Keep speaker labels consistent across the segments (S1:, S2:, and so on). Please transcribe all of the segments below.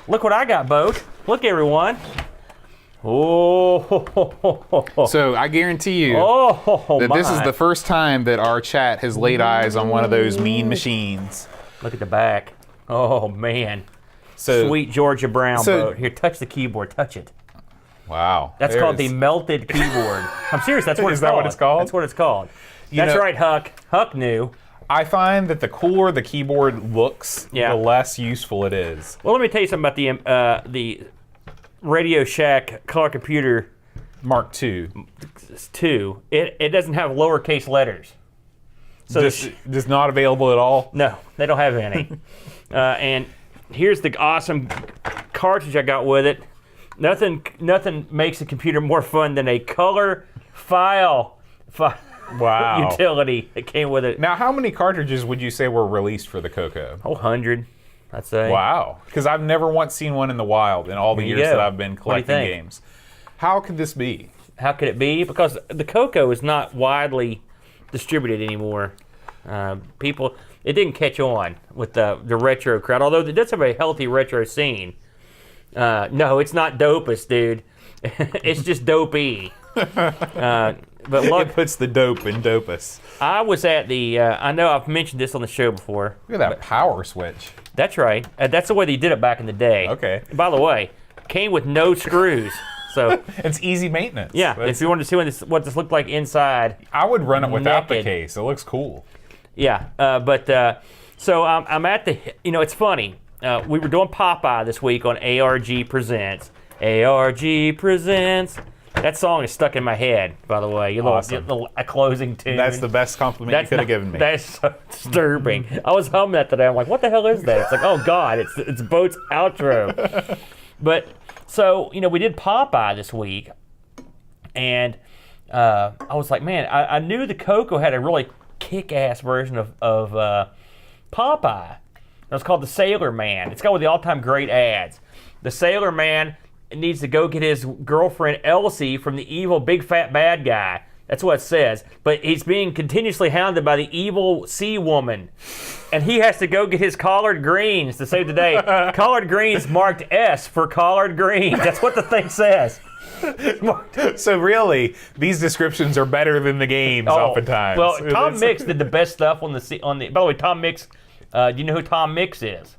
S1: Look what I got, Boat. Look, everyone. Oh.
S2: So I guarantee you that this is the first time that our chat has laid eyes on one of those mean machines.
S1: Look at the back. Oh, man.
S2: So,
S1: Sweet Georgia Brown, Boat. Here, touch the keyboard. Touch it.
S2: Wow.
S1: That's called the melted keyboard. I'm serious. That's what it's called. Is that
S2: what it's called?
S1: That's what it's called. That's right, Huck. Huck knew.
S2: I find that the cooler the keyboard looks, the less useful it is.
S1: Well, let me tell you something about the Radio Shack color computer
S2: Mark II.
S1: It doesn't have lowercase letters. So
S2: just not available at all?
S1: No, they don't have any. And here's the awesome cartridge I got with it. Nothing makes a computer more fun than a color file utility that came with it.
S2: Now, how many cartridges would you say were released for the CoCo?
S1: 100, I'd say.
S2: Wow. Because I've never once seen one in the wild in all the years that I've been collecting games. How could this be?
S1: How could it be? Because the CoCo is not widely distributed anymore. It didn't catch on with the retro crowd, although it does have a healthy retro scene. No, it's not dopest, dude. It's just dopey. But look,
S2: it puts the dope in dopus.
S1: I was at the, I know I've mentioned this on the show before.
S2: Look at that power switch.
S1: That's right. That's the way they did it back in the day.
S2: Okay.
S1: By the way, came with no screws. So
S2: it's easy maintenance.
S1: Yeah, if you wanted to see what this looked like inside.
S2: I would run it without the case. It looks cool.
S1: Yeah, so I'm at the, it's funny. We were doing Popeye this week on ARG Presents. ARG Presents. That song is stuck in my head, by the way. A closing tune.
S2: That's the best compliment you could have given me.
S1: That's so disturbing. I was humming that today. I'm like, what the hell is that? It's like, oh, God, it's Boat's outro. But, so, we did Popeye this week, and I was like, man, I knew the CoCo had a really kick-ass version of Popeye. It was called the Sailor Man. It's got one of the all-time great ads. The Sailor Man needs to go get his girlfriend Elsie from the evil big fat bad guy. That's what it says. But he's being continuously hounded by the evil sea woman. And he has to go get his collard greens to save the day. Collard greens marked S for collard greens. That's what the thing says.
S2: So really, these descriptions are better than the games oftentimes.
S1: Well, Tom Mix did the best stuff on the. By the way, Tom Mix. Do you know who Tom Mix is?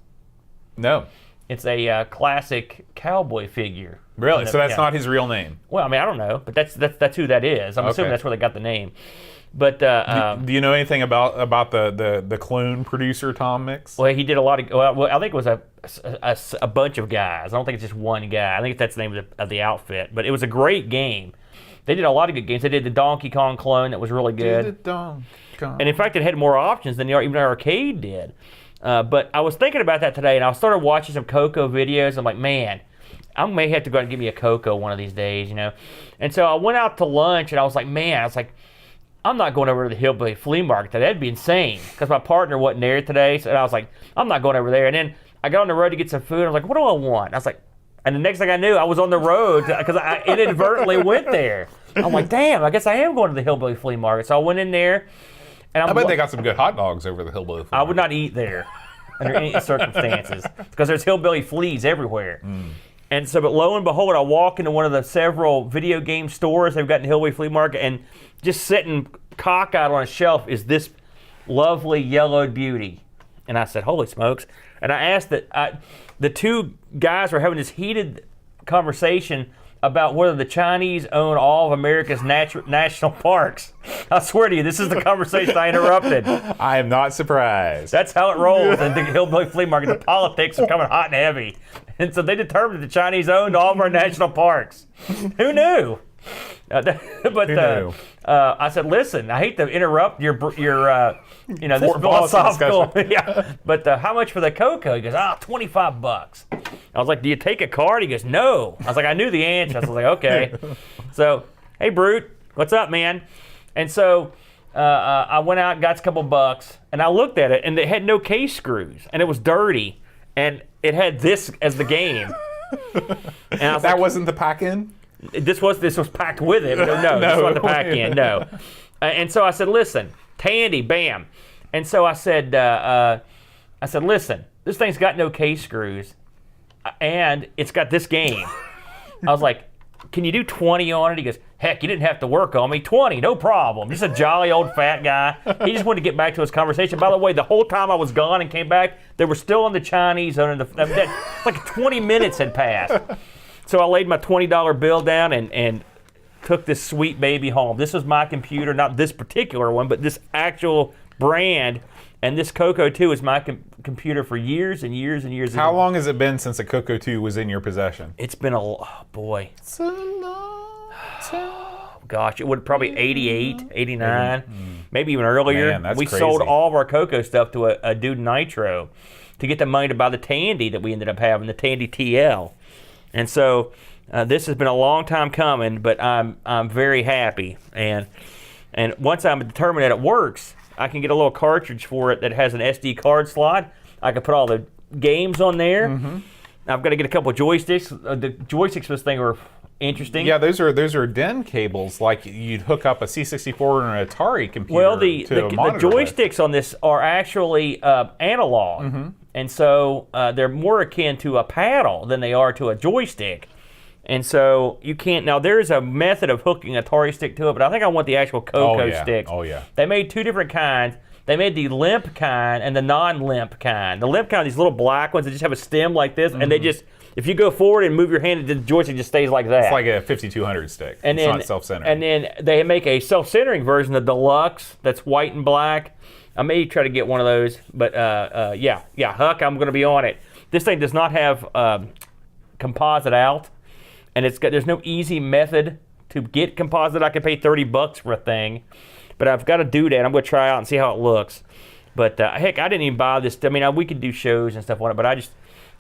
S2: No.
S1: It's a classic cowboy figure.
S2: Really? So that's not his real name?
S1: Well, I mean, I don't know, but that's who that is. I'm assuming that's where they got the name. But
S2: do you know anything about the clone producer Tom Mix?
S1: Well, he did a lot of. Well, I think it was a bunch of guys. I don't think it's just one guy. I think that's the name of the outfit. But it was a great game. They did a lot of good games. They did the Donkey Kong clone that was really good. And in fact, it had more options than even our arcade did. But I was thinking about that today, and I started watching some CoCo videos. I'm like, man, I may have to go out and get me a CoCo one of these days, And so I went out to lunch, and I was like, I'm not going over to the Hillbilly Flea Market today. That'd be insane, because my partner wasn't there today. So I was like, I'm not going over there. And then I got on the road to get some food. I was like, what do I want? I was like, and the next thing I knew, I was on the road because I inadvertently went there. I'm like, damn, I guess I am going to the Hillbilly Flea Market. So I went in there. And
S2: I bet they got some good hot dogs over the Hillbilly Flea Market.
S1: I would not eat there under any circumstances because there's hillbilly fleas everywhere. And so, but lo and behold, I walk into one of the several video game stores they've got in the Hillbilly Flea Market, and just sitting cockeyed on a shelf is this lovely yellowed beauty. And I said, holy smokes. And I asked the two guys were having this heated conversation about whether the Chinese own all of America's national parks. I swear to you, this is the conversation I interrupted.
S2: I am not surprised.
S1: That's how it rolls in the Hillbilly Flea Market. The politics are coming hot and heavy. And so they determined that the Chinese owned all of our national parks. Who knew? Who knew? I said, listen, I hate to interrupt your this philosophical. Yeah. But how much for the CoCo? He goes, $25. I was like, do you take a card? He goes, no. I was like, I knew the answer. I was like, okay. So, hey, Brute, what's up, man? And so I went out and got a couple bucks, and I looked at it, and it had no case screws, and it was dirty, and it had this as the game. And I was
S2: that wasn't the pack-in?
S1: This was packed with it. No, this wasn't the pack-in, no. And so I said, listen, Tandy, bam. And so I said, listen, this thing's got no case screws. and it's got this game. I was like, can you do 20 on it? He goes, heck, you didn't have to work on me. 20, no problem. Just a jolly old fat guy. He just wanted to get back to his conversation. By the way, the whole time I was gone and came back, they were still on the Chinese. Like 20 minutes had passed. So I laid my $20 bill down and took this sweet baby home. This was my computer, not this particular one, but this actual brand. And this CoCo 2 is my computer for years and years and years.
S2: How long has it been since a CoCo 2 was in your possession?
S1: It's been boy.
S2: It's a long time.
S1: Gosh, it would probably 88, 89, maybe even earlier.
S2: Man, that's
S1: we
S2: crazy.
S1: sold all of our CoCo stuff to a dude Nitro to get the money to buy the Tandy that we ended up having, the Tandy TL. And so this has been a long time coming, but I'm very happy. And once I'm determined that it works, I can get a little cartridge for it that has an SD card slot. I can put all the games on there. I've got to get a couple of joysticks. The joysticks for this thing are interesting.
S2: Yeah, those are DIN cables, like you'd hook up a C64 and an Atari computer.
S1: Well, the joysticks on this are actually analog, and so they're more akin to a paddle than they are to a joystick. And so you can't, now there's a method of hooking a Atari stick to it, but I think I want the actual CoCo sticks.
S2: Oh yeah.
S1: They made two different kinds. They made the limp kind and the non-limp kind. The limp kind are these little black ones that just have a stem like this, and they just, if you go forward and move your hand, the joystick just stays like that.
S2: It's like a 5200 stick. It's not self-centered.
S1: And then they make a self-centering version, the deluxe, that's white and black. I may try to get one of those, but yeah, Huck, I'm going to be on it. This thing does not have composite out. And there's no easy method to get composite. I could pay $30 for a thing, but I've got to do that. I'm going to try out and see how it looks. But heck, I didn't even buy this. I mean, we could do shows and stuff on it, but I just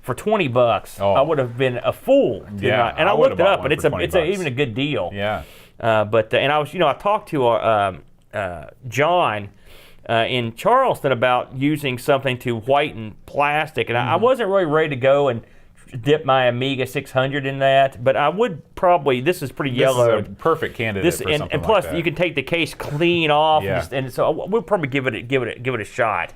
S1: for $20, I would have been a fool.
S2: Yeah,
S1: and I looked it up, and it's even a good deal.
S2: Yeah.
S1: But and I was, I talked to John in Charleston about using something to whiten plastic, and I wasn't really ready to go and dip my Amiga 600 in that, but I would probably. This is pretty yellow.
S2: This is a perfect candidate for something
S1: and plus
S2: like that.
S1: you can take the case clean off, and so we'll probably give it a shot.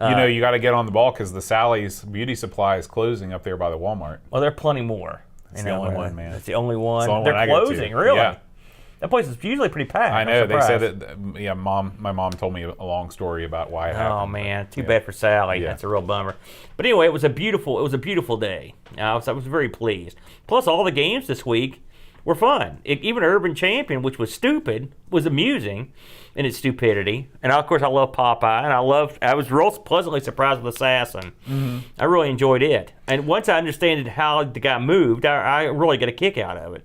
S2: You got to get on the ball because the Sally's Beauty Supply is closing up there by the Walmart.
S1: Well, there are plenty more.
S2: It's the only one, man.
S1: It's the only one.
S2: It's the only
S1: They're
S2: one
S1: closing, really.
S2: Yeah.
S1: That place is usually pretty packed.
S2: I know. They said that. Yeah, my mom told me a long story about why it happened.
S1: Oh man, too bad for Sally. Yeah. That's a real bummer. But anyway, it was a beautiful day. I was very pleased. Plus, all the games this week were fun. Even Urban Champion, which was stupid, was amusing in its stupidity. And of course, I love Popeye, and I was real pleasantly surprised with Assassin. I really enjoyed it. And once I understood how the guy moved, I really got a kick out of it.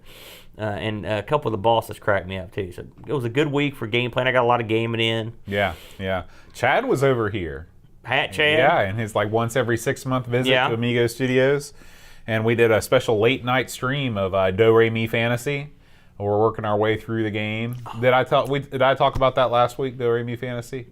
S1: And a couple of the bosses cracked me up too. So it was a good week for gameplay. And I got a lot of gaming in.
S2: Yeah. Chad was over here.
S1: Pat Chad?
S2: Yeah, and his once every 6 month visit to Amigo Studios. And we did a special late night stream of Do Re Mi Fantasy. We're working our way through the game. Did I talk about that last week, Do Re Mi Fantasy?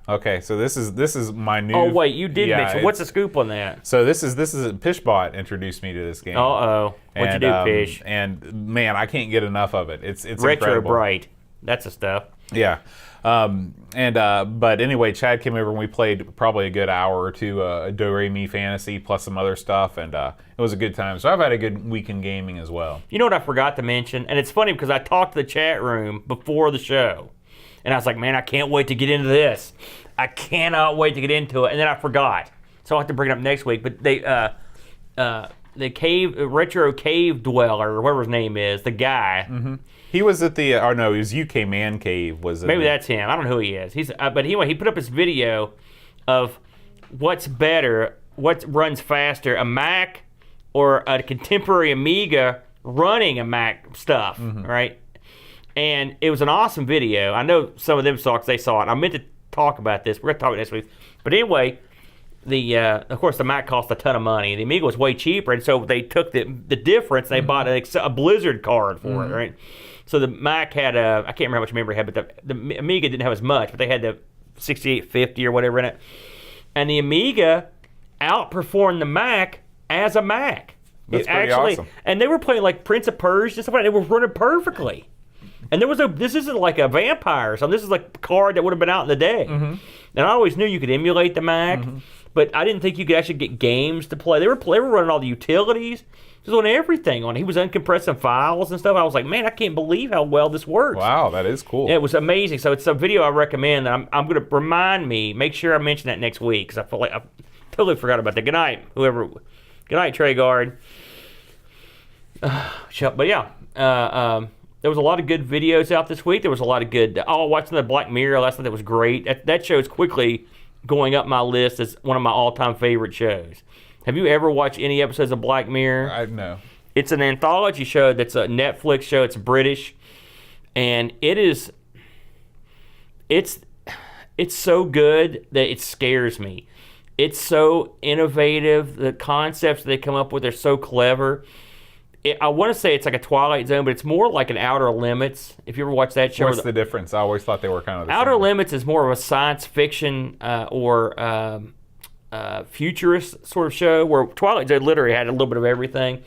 S2: Okay, so this is my new.
S1: Oh wait, you did mention. What's the scoop on that?
S2: So this is Pishbot introduced me to this game.
S1: What'd you do, Pish?
S2: And man, I can't get enough of it. It's
S1: Retro
S2: incredible.
S1: Bright. That's the stuff.
S2: Yeah. But anyway, Chad came over and we played probably a good hour or two Do Re Mi Fantasy plus some other stuff, and it was a good time. So I've had a good week in gaming as well.
S1: You know what I forgot to mention? And it's funny because I talked to the chat room before the show, and I was like, man, I can't wait to get into this. I cannot wait to get into it. And then I forgot. So I'll have to bring it up next week. But the retro cave dweller, or whatever his name is, the guy.
S2: He was at he was UK Man Cave.
S1: Maybe that's him. I don't know who he is. But anyway, he put up his video of what's better, what runs faster, a Mac or a contemporary Amiga running a Mac stuff, right? And it was an awesome video. I know some of them saw it because they saw it. I meant to talk about this. We're going to talk about this week. But anyway, of course, the Mac cost a ton of money. The Amiga was way cheaper, and so they took the difference. They bought a Blizzard card for it, right? So the Mac had I can't remember how much memory it had, but the Amiga didn't have as much, but they had the 6850 or whatever in it. And the Amiga outperformed the Mac as a Mac.
S2: That's pretty awesome.
S1: And they were playing like Prince of Persia and stuff like that. They were running perfectly. And this isn't like a vampire or something. This is like a card that would have been out in the day. And I always knew you could emulate the Mac, but I didn't think you could actually get games to play. They were running all the utilities. It was on everything. He was uncompressing files and stuff. I was like, man, I can't believe how well this works.
S2: Wow, that is cool.
S1: Yeah, it was amazing. So it's a video I recommend. That I'm going to make sure I mention that next week, because I feel like I totally forgot about that. Good night, whoever. Good night, Trey Guard. But yeah, there was a lot of good videos out this week. There was a lot of good. Watching the Black Mirror last night, that was great. That show's quickly going up my list as one of my all-time favorite shows. Have you ever watched any episodes of Black Mirror?
S2: No.
S1: It's an anthology show that's a Netflix show. It's British, and it's so good that it scares me. It's so innovative. The concepts they come up with are so clever. I want to say it's like a Twilight Zone, but it's more like an Outer Limits. If you ever watch that show.
S2: What's the difference? I always thought they were kind of the
S1: Outer
S2: same.
S1: Limits is more of a science fiction or futurist sort of show, where Twilight Zone literally had a little bit of everything.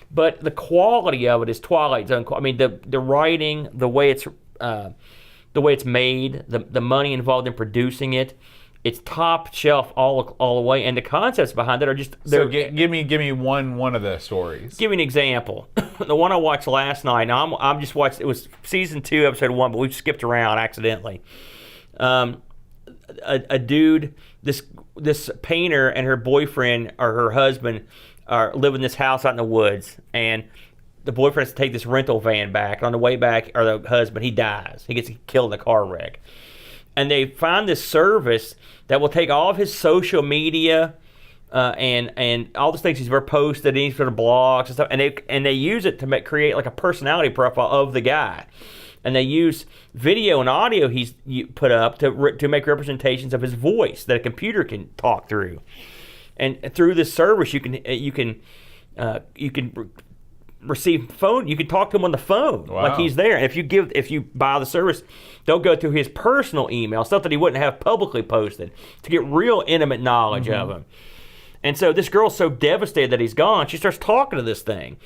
S1: But the quality of it is Twilight Zone. I mean, the writing, the way it's made, the money involved in producing it. It's top shelf all the way, and the concepts behind it are just.
S2: So give me one of the stories.
S1: Give me an example. The one I watched last night. Now I'm just watched. It was season 2, episode 1, but we skipped around accidentally. A dude, this painter and her boyfriend or her husband live in this house out in the woods, and the boyfriend has to take this rental van back. And on the way back, or the husband, he dies. He gets killed in a car wreck. And they find this service that will take all of his social media and all the things he's ever posted, any sort of blogs and stuff, and they use it to create like a personality profile of the guy. And they use video and audio he's put up to make representations of his voice that a computer can talk through. And through this service, you can receive phone. You can talk to him on the phone, like he's there. And if you buy the service, they'll go through his personal email, stuff that he wouldn't have publicly posted, to get real intimate knowledge of him. And so this girl's so devastated that he's gone, she starts talking to this thing.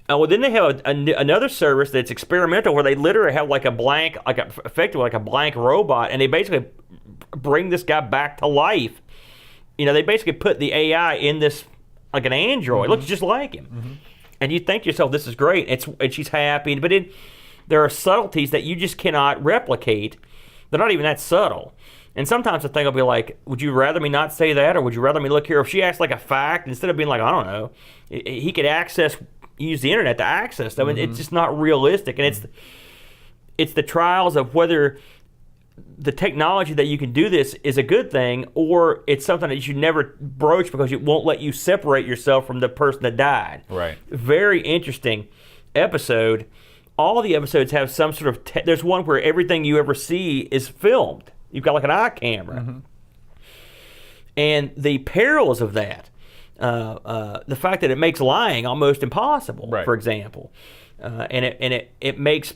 S1: Well, then they have another service that's experimental, where they literally have effectively like a blank robot, and they basically bring this guy back to life. They basically put the AI in this like an android. It looks just like him. And you think to yourself, this is great. And she's happy. But there are subtleties that you just cannot replicate. They're not even that subtle. And sometimes the thing will be like, would you rather me not say that? Or would you rather me look here? If she asks like a fact, instead of being like, I don't know, he could use the internet to access them. It's just not realistic. And it's the trials of whether the technology that you can do this is a good thing, or it's something that you should never broach because it won't let you separate yourself from the person that died.
S2: Right.
S1: Very interesting episode. All the episodes have some sort of there's one where everything you ever see is filmed. You've got like an eye camera. And the perils of that, the fact that it makes lying almost impossible, for example. And it makes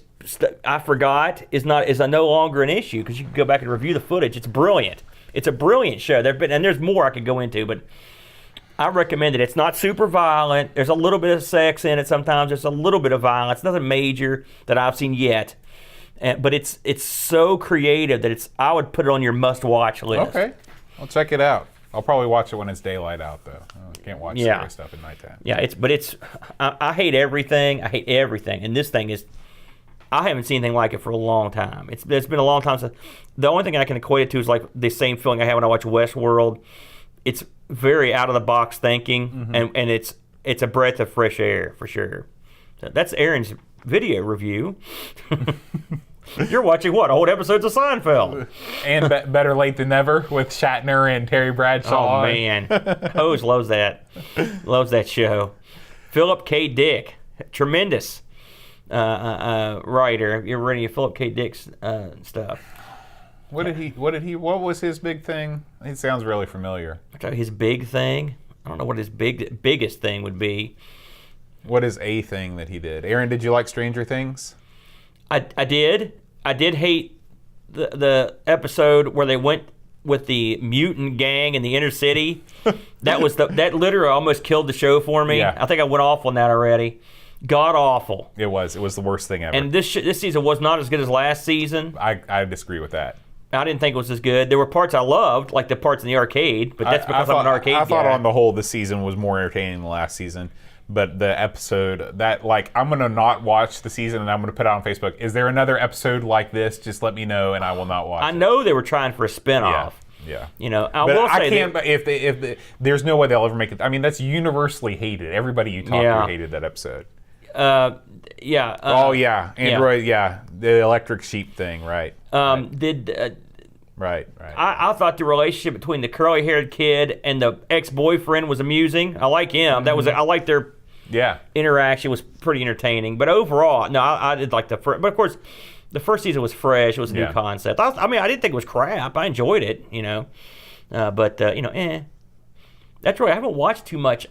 S1: I forgot is no longer an issue, because you can go back and review the footage. It's brilliant. It's a brilliant show. There's more I could go into, but I recommend it. It's not super violent. There's a little bit of sex in it sometimes. There's a little bit of violence. Nothing major that I've seen yet. But it's so creative that I would put it on your must-watch list.
S2: Okay, I'll check it out. I'll probably watch it when it's daylight out, though. I can't watch scary stuff at nighttime.
S1: Yeah, I hate everything. I hate everything, and this thing is. I haven't seen anything like it for a long time. It's been a long time since. The only thing I can equate it to is like the same feeling I had when I watch Westworld. It's very out of the box thinking, and it's a breath of fresh air for sure. So that's Aaron's video review. You're watching what? Old episodes of Seinfeld.
S2: And Better Late Than Never with Shatner and Terry Bradshaw.
S1: Oh man, Hose loves that. Loves that show. Philip K. Dick, tremendous. Writer. You ever read any of Philip K. Dick's stuff?
S2: What was his big thing? It sounds really familiar.
S1: His big thing? I don't know what his biggest thing would be.
S2: What is a thing that he did? Aaron, did you like Stranger Things?
S1: I did. I did hate the episode where they went with the mutant gang in the inner city. That literally almost killed the show for me. Yeah. I think I went off on that already. God awful.
S2: It was the worst thing ever.
S1: And this season was not as good as last season.
S2: I disagree with that.
S1: I didn't think it was as good. There were parts I loved, like the parts in the arcade, but that's because I'm an arcade guy.
S2: I thought on the whole this season was more entertaining than last season. But the episode that, like, I'm going to not watch the season and I'm going to put it on Facebook. Is there another episode like this? Just let me know and I will not watch it.
S1: I know they were trying for a spinoff.
S2: Yeah.
S1: You know, I can't.
S2: But if there's no way they'll ever make it. I mean, that's universally hated. Everybody you talk to hated that episode. Android. Yeah, the electric sheep thing. Right. Right.
S1: I thought the relationship between the curly-haired kid and the ex-boyfriend was amusing. I like him. That was I liked their interaction. Was pretty entertaining. But overall, no, I did like the first. But of course, the first season was fresh. It was a new concept. I mean, I didn't think it was crap. I enjoyed it. You know, but That's right. I haven't watched too much.